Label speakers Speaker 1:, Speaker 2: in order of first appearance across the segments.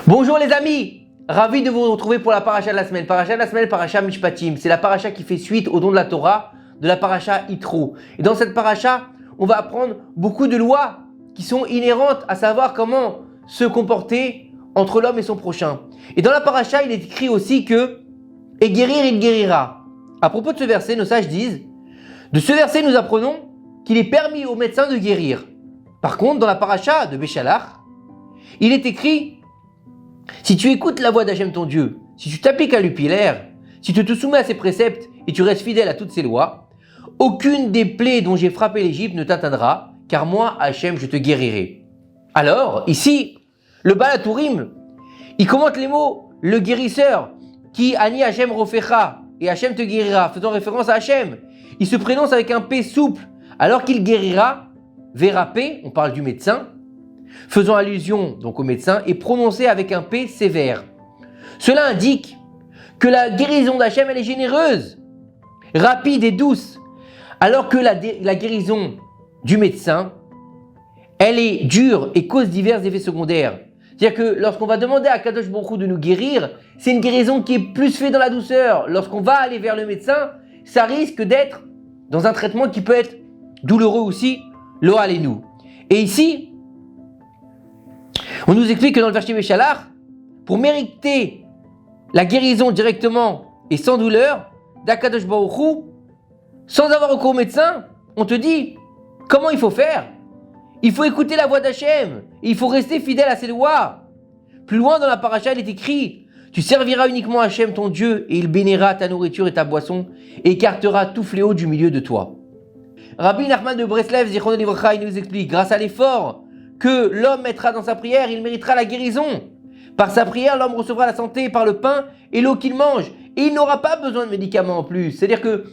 Speaker 1: Bonjour les amis, ravi de vous retrouver pour la paracha de la semaine. Paracha de la semaine, paracha Mishpatim. C'est la paracha qui fait suite au don de la Torah de la paracha Yitro. Et dans cette paracha, on va apprendre beaucoup de lois qui sont inhérentes à savoir comment se comporter entre l'homme et son prochain. Et dans la paracha, il est écrit aussi que « Et guérir, il guérira ». À propos de ce verset, nos sages disent « De ce verset, nous apprenons qu'il est permis aux médecins de guérir. » Par contre, dans la paracha de Béchalach, il est écrit « Si tu écoutes la voix d'Hachem ton Dieu, si tu t'appliques à lui pilaire, si tu te soumets à ses préceptes et tu restes fidèle à toutes ses lois, aucune des plaies dont j'ai frappé l'Égypte ne t'atteindra, car moi, Hachem, je te guérirai. » Alors, ici, le Baal HaTurim, il commente les mots « le guérisseur » qui « Ani Hachem Rofecha » et « Hachem te guérira », faisant référence à Hachem. Il se prononce avec un P souple, alors qu'il guérira, Vérapé, on parle du médecin, faisant allusion donc au médecin, et prononcé avec un P sévère. Cela indique que la guérison d'Hachem, elle est généreuse, rapide et douce, alors que la guérison du médecin, elle est dure et cause divers effets secondaires. C'est-à-dire que lorsqu'on va demander à Kadosh Baruch Hu de nous guérir, c'est une guérison qui est plus faite dans la douceur. Lorsqu'on va aller vers le médecin, ça risque d'être dans un traitement qui peut être douloureux aussi, lo aleinu. Et ici, on nous explique que dans le verset Béchalach, pour mériter la guérison directement et sans douleur d'Akadosh Baruch Hu, sans avoir recours au médecin, on te dit comment il faut faire. Il faut écouter la voix d'Hachem, il faut rester fidèle à ses lois. Plus loin dans la paracha, il est écrit « Tu serviras uniquement Hachem ton Dieu et il bénira ta nourriture et ta boisson et écartera tout fléau du milieu de toi. » Rabbi Nachman de Breslev, Zichrono Livracha, il nous explique, grâce à l'effort que l'homme mettra dans sa prière, il méritera la guérison. Par sa prière, l'homme recevra la santé par le pain et l'eau qu'il mange. Et il n'aura pas besoin de médicaments en plus. C'est-à-dire que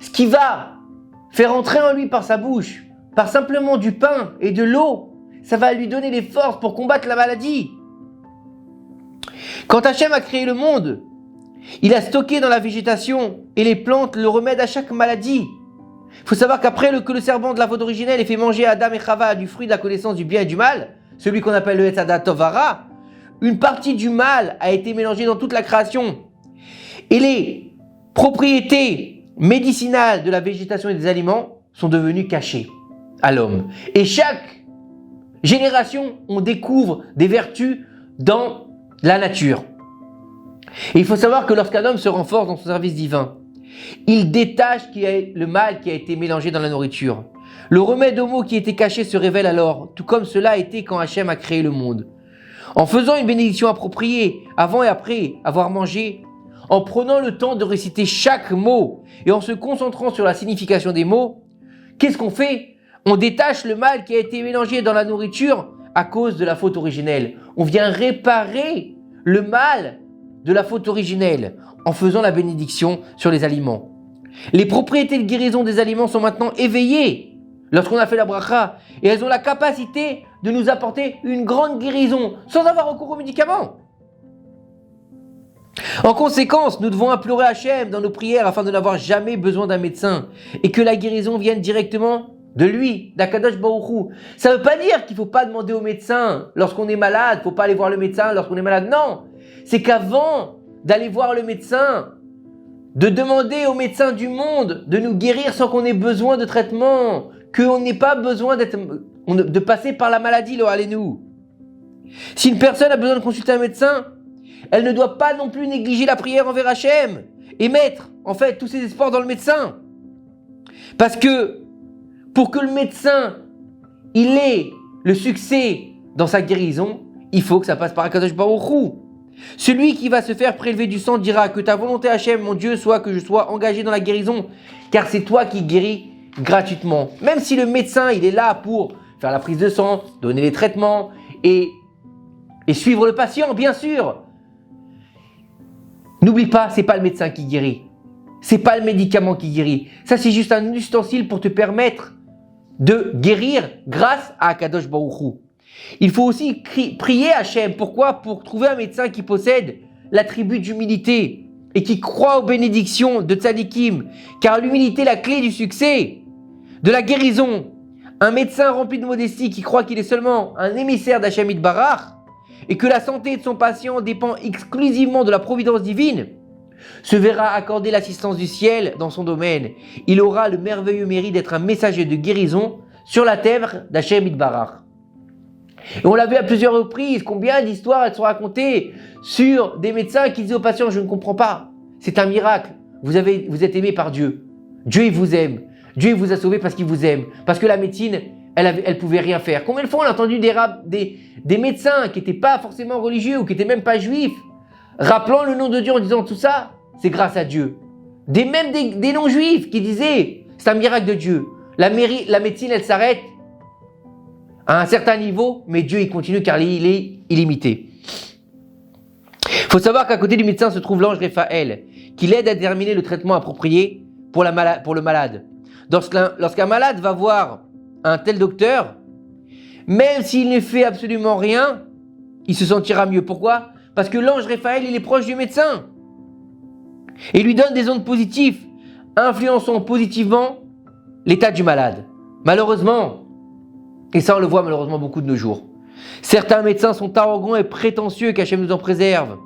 Speaker 1: ce qui va faire entrer en lui par sa bouche, par simplement du pain et de l'eau, ça va lui donner les forces pour combattre la maladie. Quand Hachem a créé le monde, il a stocké dans la végétation et les plantes le remède à chaque maladie. Il faut savoir qu'après que le serpent de la faute originelle ait fait manger à Adam et Chava du fruit de la connaissance du bien et du mal, celui qu'on appelle le Etz Hadat Tov Hara, une partie du mal a été mélangée dans toute la création. Et les propriétés médicinales de la végétation et des aliments sont devenues cachées à l'homme. Et chaque génération, on découvre des vertus dans la nature. Et il faut savoir que lorsqu'un homme se renforce dans son service divin, il détache le mal qui a été mélangé dans la nourriture. Le remède au mot qui était caché se révèle alors, tout comme cela a été quand Hachem a créé le monde. En faisant une bénédiction appropriée avant et après avoir mangé, en prenant le temps de réciter chaque mot et en se concentrant sur la signification des mots, qu'est-ce qu'on fait? On détache le mal qui a été mélangé dans la nourriture à cause de la faute originelle. On vient réparer le mal de la faute originelle en faisant la bénédiction sur les aliments. Les propriétés de guérison des aliments sont maintenant éveillées lorsqu'on a fait la bracha et elles ont la capacité de nous apporter une grande guérison sans avoir recours aux médicaments. En conséquence, nous devons implorer Hachem dans nos prières afin de n'avoir jamais besoin d'un médecin et que la guérison vienne directement de lui, d'Akadosh Baruch Hu. Ça ne veut pas dire qu'il ne faut pas demander au médecin lorsqu'on est malade, il ne faut pas aller voir le médecin lorsqu'on est malade. Non, c'est qu'avant d'aller voir le médecin, de demander au médecin du monde de nous guérir sans qu'on ait besoin de traitement, qu'on n'ait pas besoin de passer par la maladie, lo aleinu. Si une personne a besoin de consulter un médecin, elle ne doit pas non plus négliger la prière envers Hachem et mettre en fait tous ses espoirs dans le médecin. Parce que pour que le médecin il ait le succès dans sa guérison, il faut que ça passe par Akadosh Baruch Hu. Celui qui va se faire prélever du sang dira que ta volonté Hachem, mon Dieu, soit que je sois engagé dans la guérison, car c'est toi qui guéris gratuitement. Même si le médecin, il est là pour faire la prise de sang, donner les traitements et suivre le patient, bien sûr. N'oublie pas, c'est pas le médecin qui guérit. C'est pas le médicament qui guérit. Ça, c'est juste un ustensile pour te permettre de guérir grâce à Akadosh Baruch Hu. Il faut aussi prier Hachem. Pourquoi? Pour trouver un médecin qui possède l'attribut d'humilité et qui croit aux bénédictions de Tzadikim. Car l'humilité est la clé du succès, de la guérison. Un médecin rempli de modestie qui croit qu'il est seulement un émissaire d'Hachem Yitbarach et que la santé de son patient dépend exclusivement de la providence divine, se verra accorder l'assistance du ciel dans son domaine. Il aura le merveilleux mérite d'être un messager de guérison sur la terre d'Hachem Yitbarach. Et on l'a vu à plusieurs reprises, combien d'histoires elles sont racontées sur des médecins qui disent aux patients, je ne comprends pas, c'est un miracle, vous êtes aimé par Dieu. Dieu il vous aime, Dieu il vous a sauvé parce qu'il vous aime, parce que la médecine, elle pouvait rien faire. Combien de fois on a entendu des médecins qui n'étaient pas forcément religieux ou qui n'étaient même pas juifs, rappelant le nom de Dieu en disant tout ça, c'est grâce à Dieu. Même des non-juifs qui disaient, c'est un miracle de Dieu. La médecine, elle s'arrête à un certain niveau, mais Dieu, il continue car il est illimité. Il faut savoir qu'à côté du médecin se trouve l'ange Raphaël, qui l'aide à déterminer le traitement approprié pour le malade. Lorsqu'un malade va voir un tel docteur, même s'il ne fait absolument rien, il se sentira mieux. Pourquoi ? Parce que l'ange Raphaël, il est proche du médecin. Et lui donne des ondes positives, influençant positivement l'état du malade. Malheureusement, et ça on le voit malheureusement beaucoup de nos jours, certains médecins sont arrogants et prétentieux, qu'Hachem nous en préserve.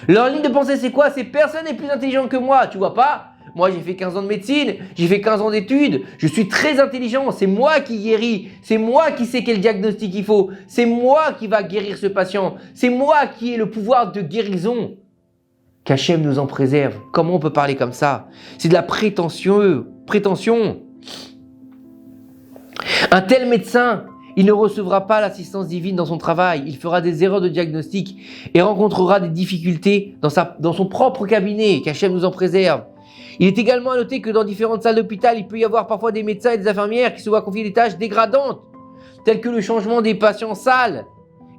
Speaker 1: Leur ligne de pensée c'est quoi ? C'est personne n'est plus intelligent que moi, tu vois pas ? Moi j'ai fait 15 ans de médecine, j'ai fait 15 ans d'études, je suis très intelligent, c'est moi qui guéris, c'est moi qui sais quel diagnostic il faut, c'est moi qui va guérir ce patient, c'est moi qui ai le pouvoir de guérison. Qu'Hachem nous en préserve. Comment on peut parler comme ça ? C'est de la prétention. Un tel médecin, il ne recevra pas l'assistance divine dans son travail, il fera des erreurs de diagnostic et rencontrera des difficultés dans son propre cabinet, qu'Hachem nous en préserve. Il est également à noter que dans différentes salles d'hôpital, il peut y avoir parfois des médecins et des infirmières qui se voient confier des tâches dégradantes, telles que le changement des patients sales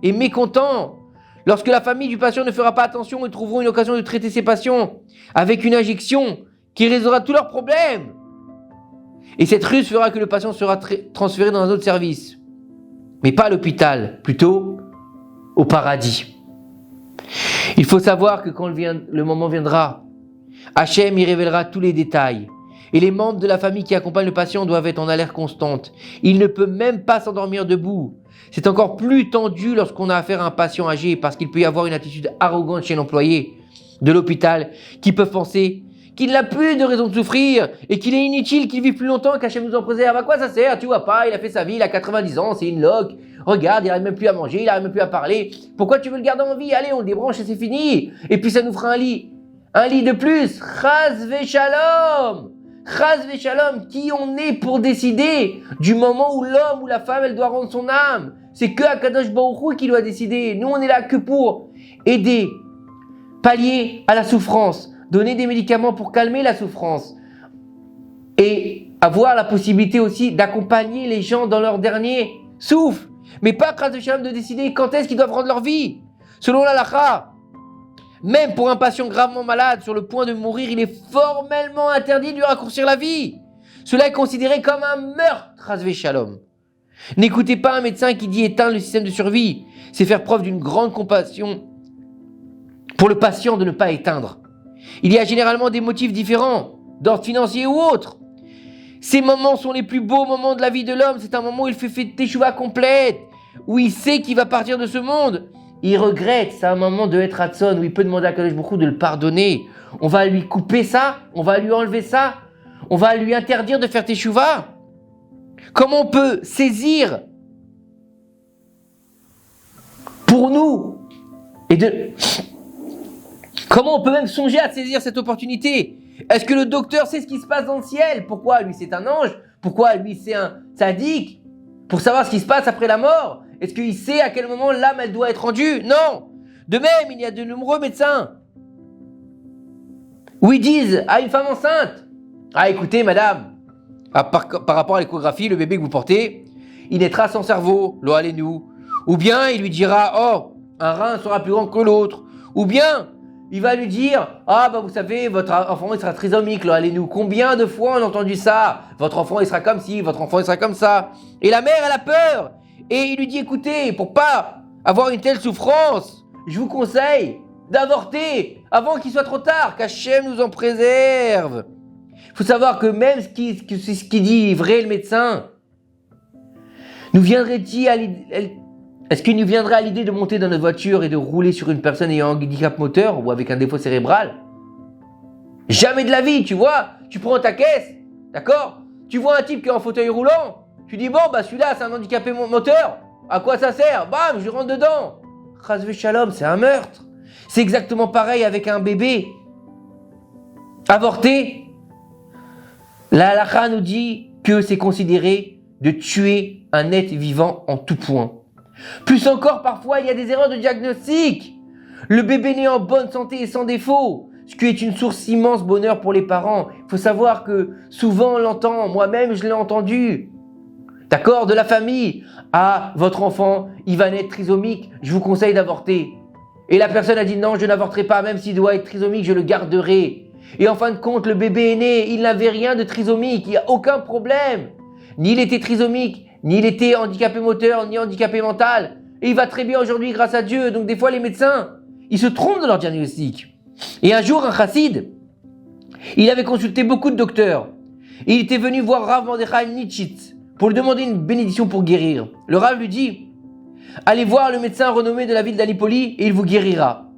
Speaker 1: et mécontents. Lorsque la famille du patient ne fera pas attention, ils trouveront une occasion de traiter ces patients avec une injection qui résoudra tous leurs problèmes. Et cette ruse fera que le patient sera transféré dans un autre service. Mais pas à l'hôpital, plutôt au paradis. Il faut savoir que quand le moment viendra, Hachem y révélera tous les détails. Et les membres de la famille qui accompagnent le patient doivent être en alerte constante. Il ne peut même pas s'endormir debout. C'est encore plus tendu lorsqu'on a affaire à un patient âgé parce qu'il peut y avoir une attitude arrogante chez l'employé de l'hôpital qui peuvent penser qu'il n'a plus de raison de souffrir et qu'il est inutile qu'il vive plus longtemps, qu'Hachem nous en préserve. À quoi ça sert ? Tu vois pas, il a fait sa vie, il a 90 ans, c'est une loque. Regarde, il n'arrive même plus à manger, il n'arrive même plus à parler. Pourquoi tu veux le garder en vie ? Allez, on le débranche et c'est fini. Et puis ça nous fera un lit. Un lit de plus. Chas v'shalom. Chas v'shalom. Qui on est pour décider du moment où l'homme ou la femme, elle doit rendre son âme ? C'est que Akadosh Baruch Hu qui doit décider. Nous, on est là que pour aider, pallier à la souffrance, donner des médicaments pour calmer la souffrance et avoir la possibilité aussi d'accompagner les gens dans leur dernier souffle. Mais pas Chas v'shalom de décider quand est-ce qu'ils doivent rendre leur vie. Selon l'halakha, même pour un patient gravement malade sur le point de mourir, il est formellement interdit de lui raccourcir la vie. Cela est considéré comme un meurtre, Chas v'shalom. N'écoutez pas un médecin qui dit éteindre le système de survie. C'est faire preuve d'une grande compassion pour le patient de ne pas éteindre. Il y a généralement des motifs différents, d'ordre financier ou autre. Ces moments sont les plus beaux moments de la vie de l'homme. C'est un moment où il fait teshuva complète, où il sait qu'il va partir de ce monde. Il regrette, c'est un moment de être Hatson, où il peut demander à Kadosh Baruch Hu de le pardonner. On va lui couper ça, on va lui enlever ça, on va lui interdire de faire teshuva. Comment on peut saisir pour nous comment on peut même songer à saisir cette opportunité ? Est-ce que le docteur sait ce qui se passe dans le ciel ? Pourquoi lui c'est un ange ? Pourquoi lui c'est un tzaddik ? Pour savoir ce qui se passe après la mort ? Est-ce qu'il sait à quel moment l'âme elle doit être rendue ? Non. De même, il y a de nombreux médecins où ils disent à une femme enceinte, ah écoutez madame, par rapport à l'échographie, le bébé que vous portez, il naîtra sans cerveau, lo allez-nous. Ou bien il lui dira, oh, un rein sera plus grand que l'autre. Ou bien il va lui dire, ah bah vous savez, votre enfant il sera trisomique, lo allez-nous. Combien de fois on a entendu ça ? Votre enfant il sera comme ci, votre enfant il sera comme ça. Et la mère elle a peur. Et il lui dit, écoutez, pour pas avoir une telle souffrance, je vous conseille d'avorter avant qu'il soit trop tard, qu'Hachem nous en préserve. Il faut savoir que même ce qui dit vrai le médecin, nous viendrait-il Est-ce qu'il nous viendrait à l'idée de monter dans notre voiture et de rouler sur une personne ayant un handicap moteur ou avec un défaut cérébral? Jamais de la vie, tu vois. Tu prends ta caisse, d'accord? Tu vois un type qui est en fauteuil roulant, tu dis bon, bah celui-là c'est un handicapé moteur, à quoi ça sert? Bam, je rentre dedans. Chas v'shalom, c'est un meurtre. C'est exactement pareil avec un bébé avorté. La halakha nous dit que c'est considéré de tuer un être vivant en tout point. Plus encore, parfois, il y a des erreurs de diagnostic. Le bébé né en bonne santé et sans défaut, ce qui est une source immense bonheur pour les parents. Il faut savoir que souvent on l'entend, moi-même je l'ai entendu. D'accord? De la famille. Ah, votre enfant, il va naître trisomique, je vous conseille d'avorter. Et la personne a dit non, je n'avorterai pas, même s'il doit être trisomique, je le garderai. Et en fin de compte, le bébé est né, il n'avait rien de trisomique, il n'y a aucun problème. Ni il était trisomique, ni il était handicapé moteur, ni handicapé mental. Et il va très bien aujourd'hui grâce à Dieu. Donc des fois, les médecins, ils se trompent dans leur diagnostic. Et un jour, un chassid, il avait consulté beaucoup de docteurs. Et il était venu voir Rav Mordechai Nitschitz pour lui demander une bénédiction pour guérir. Le Rav lui dit, allez voir le médecin renommé de la ville d'Anipoli et il vous guérira.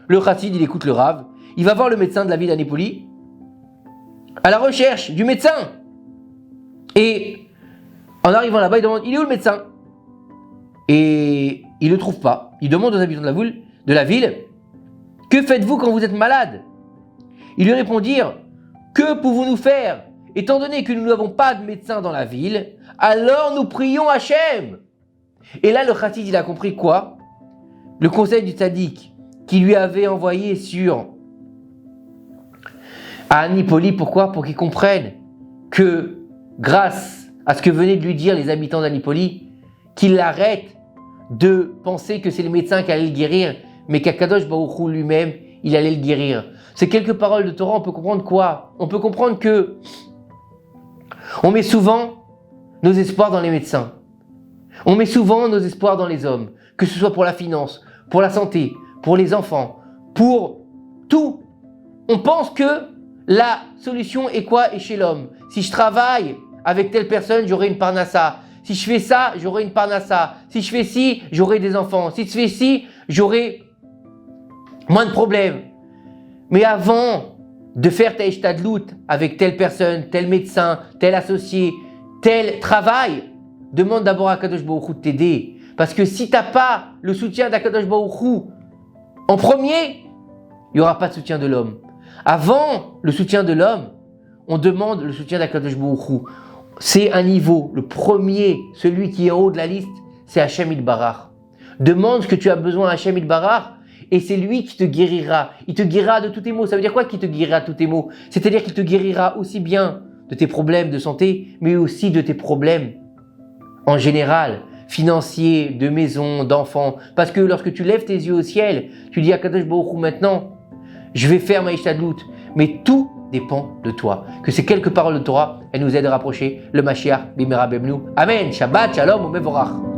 Speaker 1: Le chassid, il écoute le Rav. Il va voir le médecin de la ville d'Anipoli à la recherche du médecin. Et en arrivant là-bas, il demande, il est où le médecin? Et il ne le trouve pas. Il demande aux habitants de la ville, que faites-vous quand vous êtes malade? Ils lui répondirent, que pouvons-nous faire? Étant donné que nous n'avons pas de médecin dans la ville, alors nous prions Hachem. Et là, le chassid, il a compris quoi? Le conseil du tzaddik qui lui avait envoyé à Anipoli. Pourquoi? Pour qu'il comprenne que grâce à ce que venaient de lui dire les habitants d'Anipoli, qu'il arrête de penser que c'est le médecin qui allait le guérir, mais qu'Akadosh Baruch Hu lui-même, il allait le guérir. Ces quelques paroles de Torah, on peut comprendre quoi? On peut comprendre que on met souvent nos espoirs dans les médecins. On met souvent nos espoirs dans les hommes, que ce soit pour la finance, pour la santé, pour les enfants, pour tout. On pense que la solution est quoi? Est chez l'homme. Si je travaille avec telle personne, j'aurai une parnassa. Si je fais ça, j'aurai une parnassa. Si je fais ci, j'aurai des enfants. Si je fais ci, j'aurai moins de problèmes. Mais avant de faire ta ishtadlout avec telle personne, tel médecin, tel associé, tel travail, demande d'abord à Kadosh Baruch Hu de t'aider. Parce que si tu n'as pas le soutien d'Akadosh Baruch Hu en premier, il n'y aura pas de soutien de l'homme. Avant le soutien de l'homme, on demande le soutien d'Akadosh Baruch Hu. C'est un niveau, le premier, celui qui est en haut de la liste, c'est Hachem Yitbarach. Demande ce que tu as besoin à Hachem Yitbarach et c'est lui qui te guérira. Il te guérira de tous tes maux. Ça veut dire quoi qu'il te guérira de tous tes maux? C'est-à-dire qu'il te guérira aussi bien de tes problèmes de santé, mais aussi de tes problèmes en général, financiers, de maison, d'enfants. Parce que lorsque tu lèves tes yeux au ciel, tu dis à Kadosh Baruch Hu maintenant, je vais faire ma ishtadlout, mais tout dépend de toi. Que ces quelques paroles de Torah, elles nous aident à rapprocher le Mashiach bimera bemnou. Amen. Shabbat, shalom, umevorach.